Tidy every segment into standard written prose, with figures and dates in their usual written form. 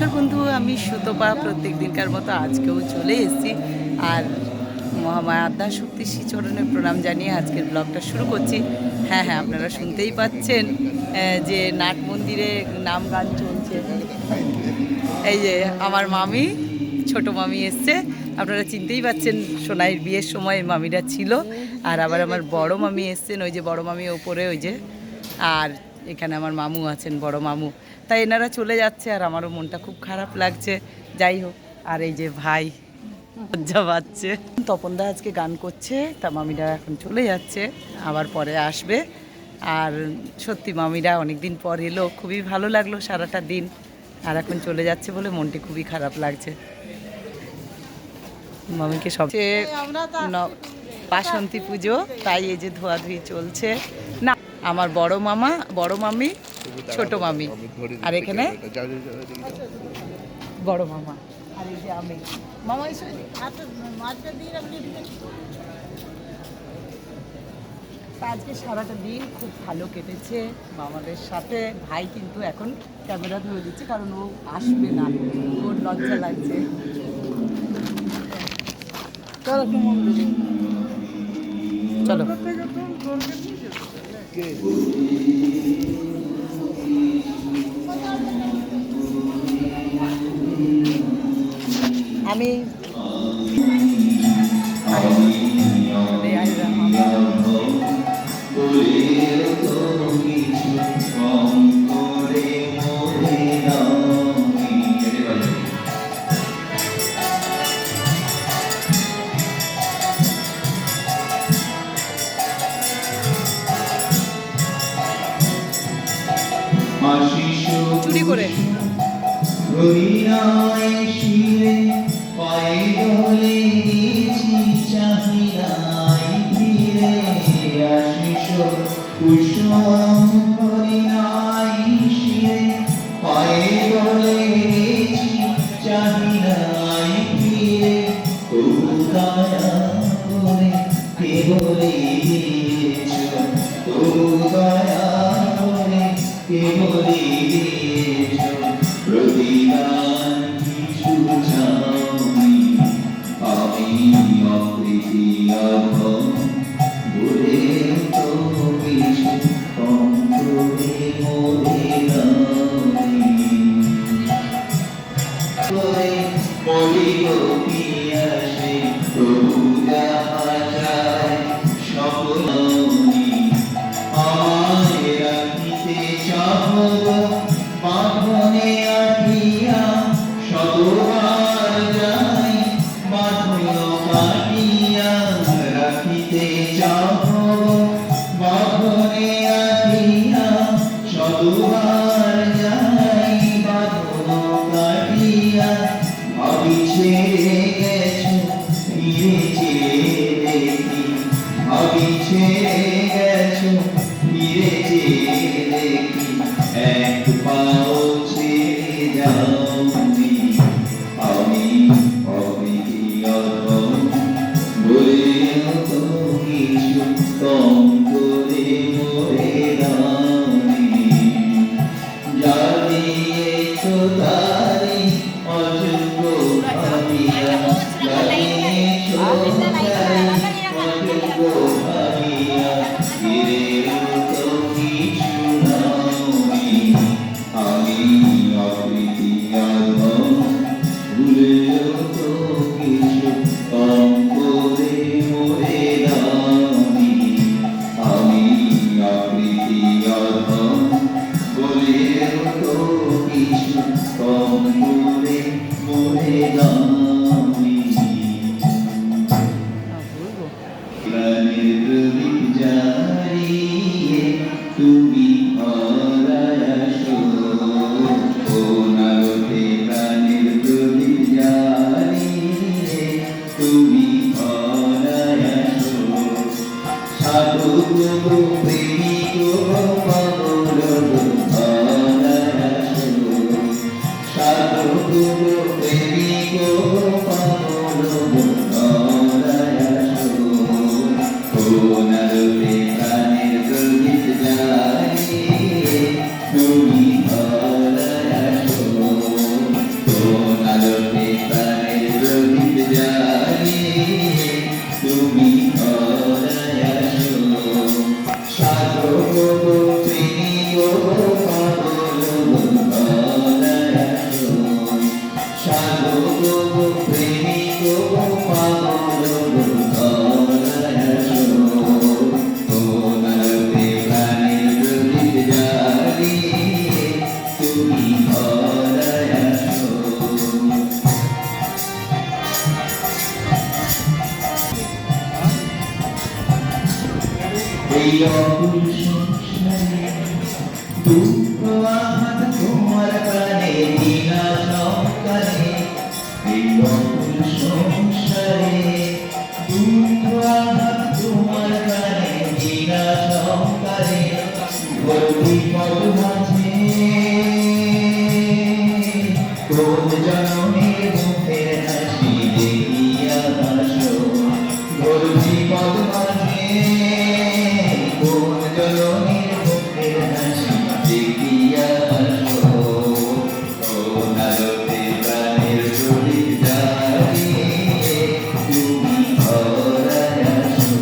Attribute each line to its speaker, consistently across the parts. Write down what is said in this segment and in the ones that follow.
Speaker 1: নমস্কার বন্ধু, আমি সুতপা প্রত্যেক দিনকার মতো আজকেও চলে এসেছি। আর মহামায়া আদ্যা শক্তি শ্রীচরণে প্রণাম জানিয়ে আজকের ব্লগটা শুরু করছি। হ্যাঁ, আপনারা শুনতেই পাচ্ছেন যে নাট মন্দিরে নাম গান চলছে। এই যে আমার মামি, ছোট মামি এসছে, আপনারা চিনতেই পাচ্ছেন, সোনাইয়ের বিয়ের সময় মামিরা ছিল। আর আবার আমার বড় মামি এসছেন, ওই যে বড় মামি ওপরে, ওই যে। আর এখানে আমার মামু আছেন, বড় মামু। তাই এনারা চলে যাচ্ছে আর আমারও মনটা খুব খারাপ লাগছে। যাই হোক, আর এই যে ভাই লজ্জা পাচ্ছে। তপনদা আজকে গান করছে, তা মামিরা এখন চলে যাচ্ছে, আবার পরে আসবে। আর সত্যি মামিরা অনেক দিন পর এলো, খুবই ভালো লাগলো সারাটা দিন। আর এখন চলে যাচ্ছে বলে মনটি খুবই খারাপ লাগছে। মামিকে সবচেয়ে বাসন্তী পুজো, তাই এই যে ধোয়াধুয়ি চলছে। না, আমার বড় মামা, বড় মামি, ছোট মামি, আর এখানে বড় মামা, আর এই যে আমি মামা। আজকে সারাটা দিন খুব ভালো কেটেছে মামাদের সাথে। ভাই কিন্তু এখন ক্যামেরা ধরে দিচ্ছে, কারণ ও আসবে না, ওর লজ্জা লাগছে। চলো আমি চুরি করে
Speaker 2: এই অকুল সংসারে দুঃখ আঘাত তোমার প্রাণে বিনা সংকারে এই অকুল সংসারে দুঃখ আঘাত তোমার প্রাণে বিনা সংকারে বিপদ মাঝে কোন জনমের মুখের হাসি দেখিয়া হাসো বিপদ মাঝে কোন জনমের মুখের হাসি দেখিয়া হাসো কোন আলোতে প্রাণের প্রদীপ জ্বালিয়ে তুমি ঘরায় আসো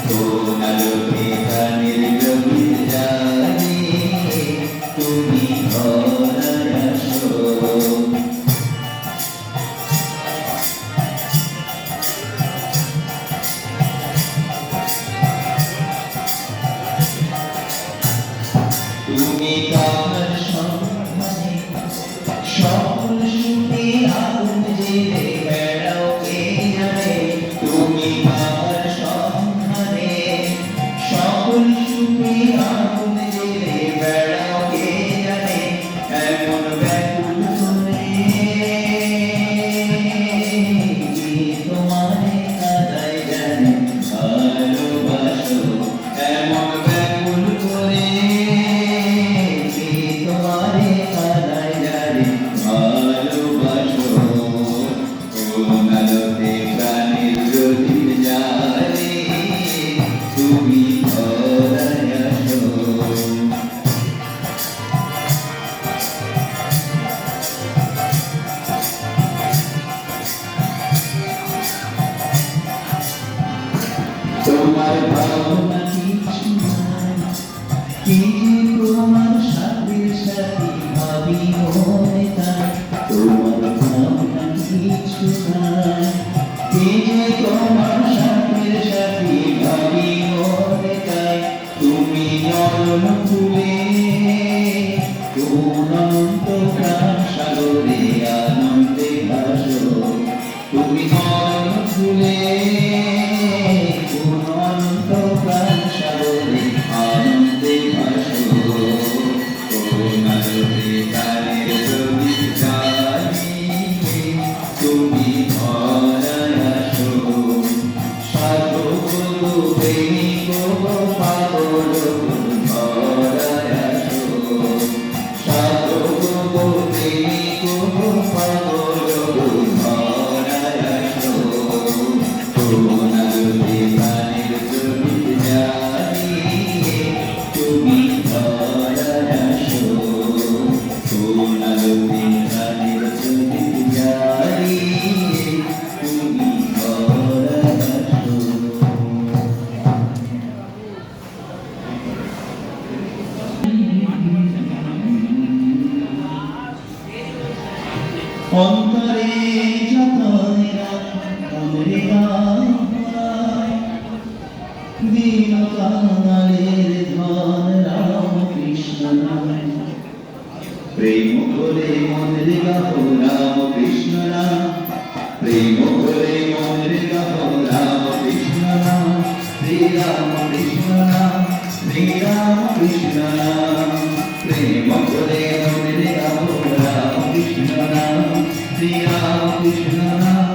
Speaker 2: কোন আলোতে প্রাণের প্রদীপ জ্বালিয়ে তুমি ঘরায় আসো তুমি কার সন্ধানে সকল সুখে আগুন জেলে বেড়াও কে জানে তুমি কার সন্ধানে সকল সুখে আগুন জেলে বেড়াও কে জানে এমন ব্যাকুল করে তোমারে কাদায় জানে ভালোবাসো এমন ব্যাকুল করে তোমারে কাদায় জানে ভালোবাসো কোন আলোতে প্রাণের প্রদীপ জ্বালিয়ে তুমি ঘরায় আসো তোমার ভাবনা কিছু নাই কি তোমার সাথীর সাথী ভাবি মনে তাই তোমার ভাবনা কিছু নাই কি তোমার সাথীর সাথী ভাবি মনে তাই তুমি নরম ফুলে কোন অনন্ত প্রাণ সাগরে আনন্দে ভাসো তুমি নরম ফুলে কোন অনন্ত প্রাণ সাগরে আনন্দে ভাসো কোন আলোতে প্রাণের প্রদীপ জ্বালিয়ে তুমি ঘরায় আসো সাধু গুরু প্রেমিক পাগল ঘরায় আসো সাধু গুরু প্রেমিক পাগল ঘরায় আসো কোন আলোতে প্রাণের প্রদীপ জ্বালিয়ে তুমি ঘরায় আসো কোন আলোতে প্রাণের প্রদীপ জ্বালিয়ে তুমি ঘরায় আসো অন্তরে যতনে রাখে দীন কাঙালের ধন রাম কৃষ্ণ নাম প্রেম করে মনের গাহ রাম কৃষ্ণ নাম প্রেম করে মনের গাহ রাম কৃষ্ণ নাম শ্রী রাম কৃষ্ণ নাম শ্রী রাম কৃষ্ণ নাম প্রেম করে মনের গাহ রাম কৃষ্ণ নাম শ্রী রাম কৃষ্ণ নাম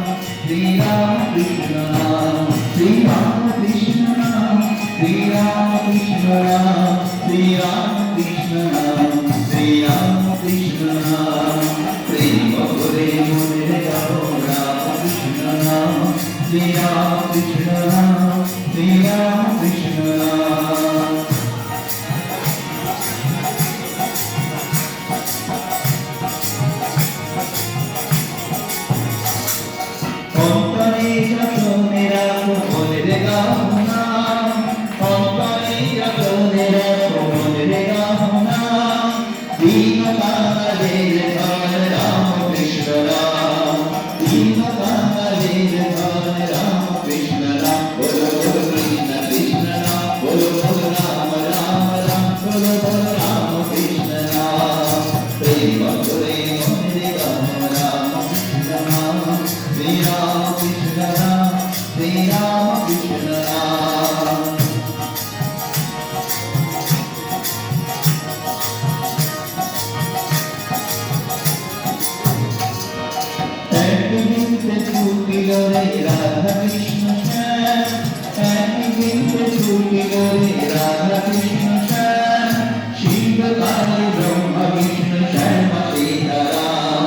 Speaker 2: শ্রী রাম কৃষ্ণ নাম শ্রী রাম কৃষ্ণ নাম শ্রী রাম কৃষ্ণ নাম শ্রী রাম কৃষ্ণ নাম শ্রী রাম কৃষ্ণ নাম প্রেম করে মনের গাহ রাম কৃষ্ণ নাম শ্রী রাম কৃষ্ণ নাম শ্রী রাম কৃষ্ণ নাম বিনতে ছুটিল রে রাধা কৃষ্ণ শ্যাম একই বিনতে ছুটিল রে রাধা কৃষ্ণ শ্যাম শিব কালী ব্রহ্মা বিষ্ণু শ্যামা সীতারাম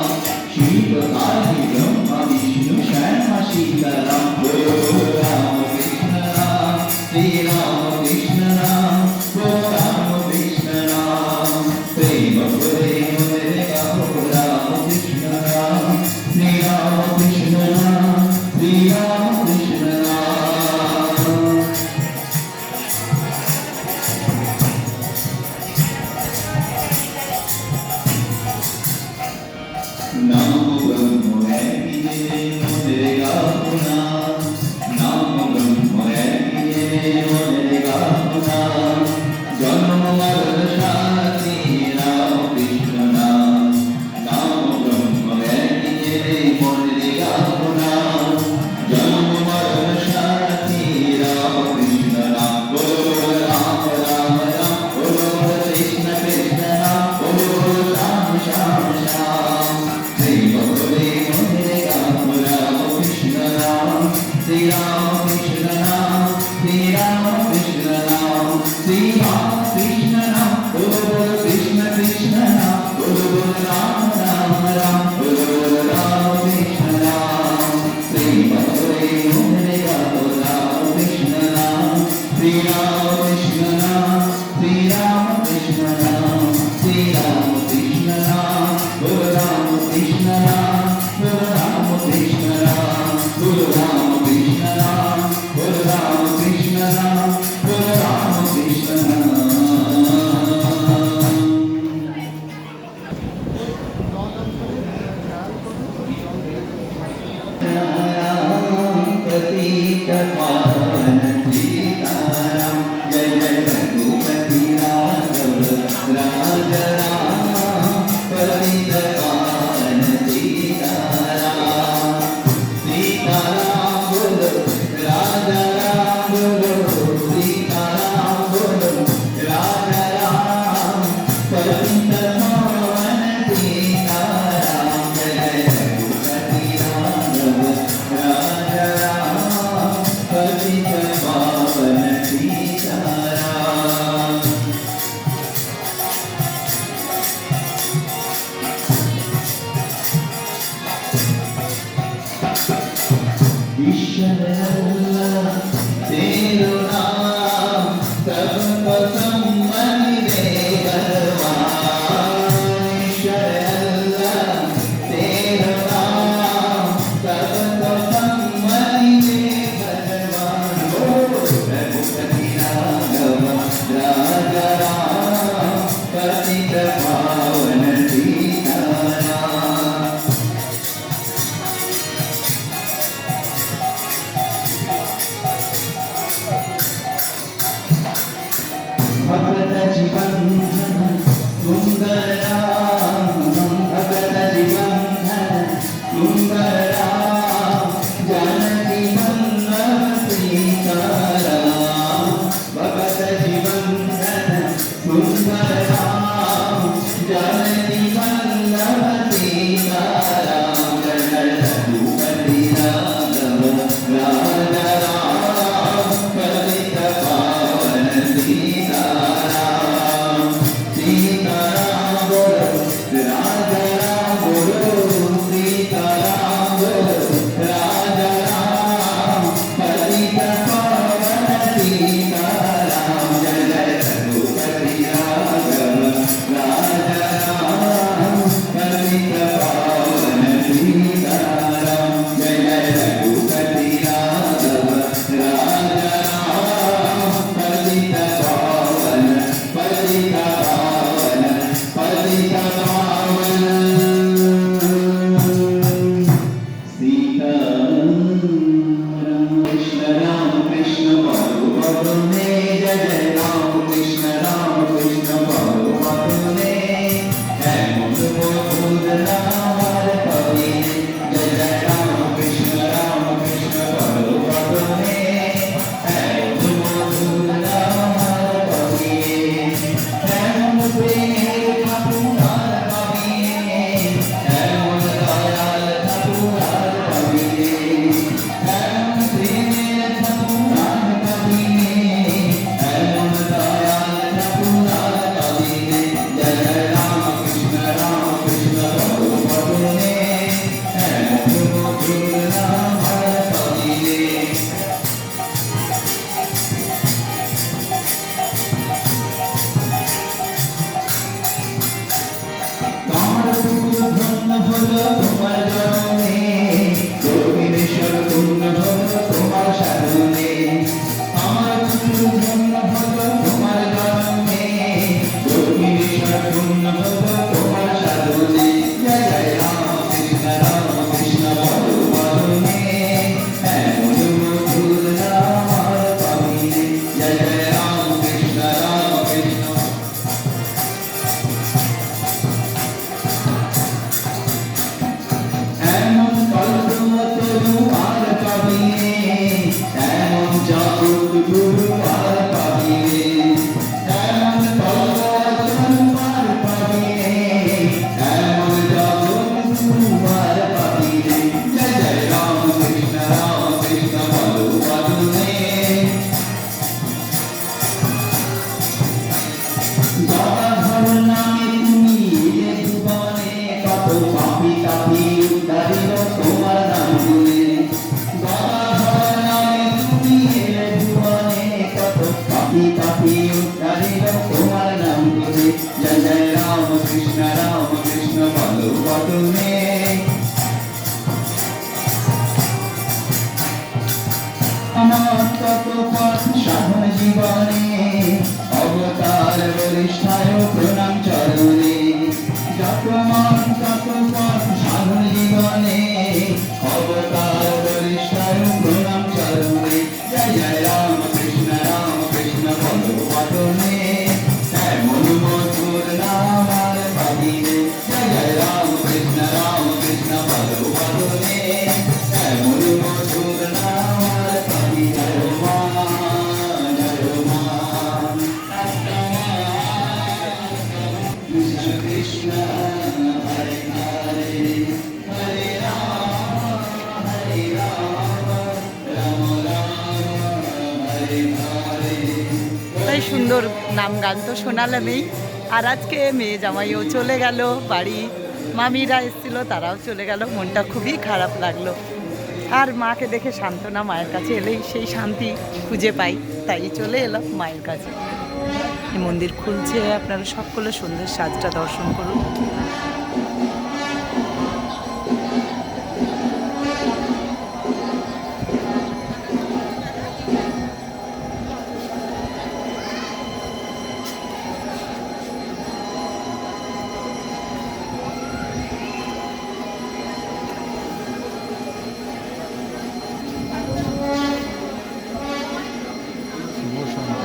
Speaker 2: শিব কালী ব্রহ্মা বিষ্ণু শ্যামা সীতারাম বলো রাম কৃষ্ণ রাম শ্রী রাম কৃষ্ণ রাম রাম কৃষ্ণ রাম প্রেম করে মনে গাও রাম কৃষ্ণ রাম শ্রী রাম কৃষ্ণ রাম শ্রী রাম কৃষ্ণ রাম নাম ব্রহ্ম একই যে মনে গাও নাম নাম ব্রহ্ম একই যে মনে গাও নাম জন্ম মরণ সাথী রাম কৃষ্ণ নাম নাম ব্রহ্ম একই যে মনে গাও নাম জন্ম মরণ সাথী রাম কৃষ্ণ নাম বলো রাম রাম রাম বলো কৃষ্ণ কৃষ্ণ রাম বলো শ্যাম শ্যাম শ্যাম পাপি তাপি উদ্ধারিল তোমার নাম গুনে গদাধর নামে তুমি এলে ভুবনে কত পাপি তাপি উদ্ধারিল তোমার নাম গুনে জয় জয় রাম কৃষ্ণ বলো বদনে আমার কত পথ সাধন জীবনে অবতার বরিষ্ঠায় প্রণাম চরণে যত মন তত পথ সাধন জীবনে অবতার বরিষ্ঠায় প্রণাম চরণে জয় জয় রাম কৃষ্ণ বলো বদনে এমন মধুর নাম আর পাবিনে জয় জয় রাম কৃষ্ণ বলো বদনে এমন মধুর নাম আর পাবিনে কৃষ্ণ হরে হরে হরে রাম রাম রাম হরে হরে।
Speaker 1: তাই সুন্দর নাম গান তো শোনালামই। আর আজকে মেয়ে জামাইও চলে গেল বাড়ি, মামিরা এসেছিলো তারাও চলে গেল, মনটা খুবই খারাপ লাগলো। আর মাকে দেখে সান্ত্বনা, মায়ের কাছে এলেই সেই শান্তি খুঁজে পাই, তাই চলে এলাম মায়ের কাছে। এই মন্দির খুলছে, আপনারা সকলে সন্ধ্যের সাজটা দর্শন করুন।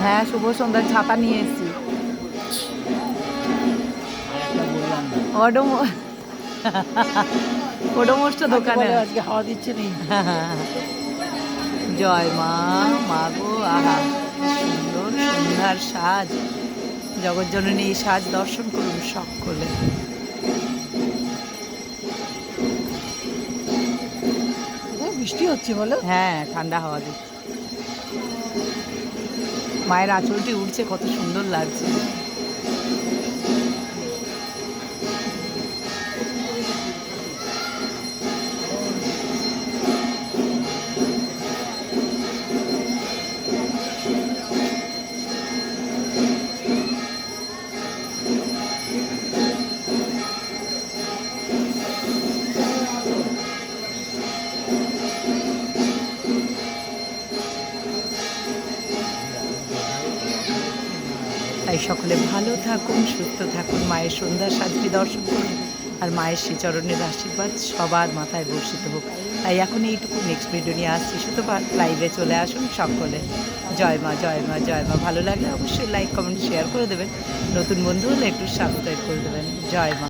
Speaker 1: হ্যাঁ, শুভ সন্ধ্যার ছাতা নিয়ে এসেছি। ওডোমোস্ট দোকানে
Speaker 3: আজকে হাওয়া দিচ্ছে নেই।
Speaker 1: জয় মা, মা গো, আহা সুন্দর সন্ধ্যার সাজ, জগৎজননী এই সাজ দর্শন করুন সকলে।
Speaker 3: বৃষ্টি হচ্ছে বলো?
Speaker 1: হ্যাঁ, ঠান্ডা হাওয়া দিচ্ছে, মায়ের আঁচলটি উঠছে, কত সুন্দর লাগছে। তাই সকলে ভালো থাকুন, সুস্থ থাকুন, মায়ের সন্ধ্যা সাজটি দর্শন করুন, আর মায়ের শ্রীচরণের আশীর্বাদ সবার মাথায় বর্ষিত হোক। তাই এখন এইটুকু, নেক্সট ভিডিও নিয়ে আসছি, শুধুবার লাইভে চলে আসুন সকলে। জয় মা, জয় মা, জয় মা। ভালো লাগলে অবশ্যই লাইক কমেন্ট শেয়ার করে দেবেন, নতুন বন্ধু হলে একটু সাবস্ক্রাইব করে দেবেন। জয় মা।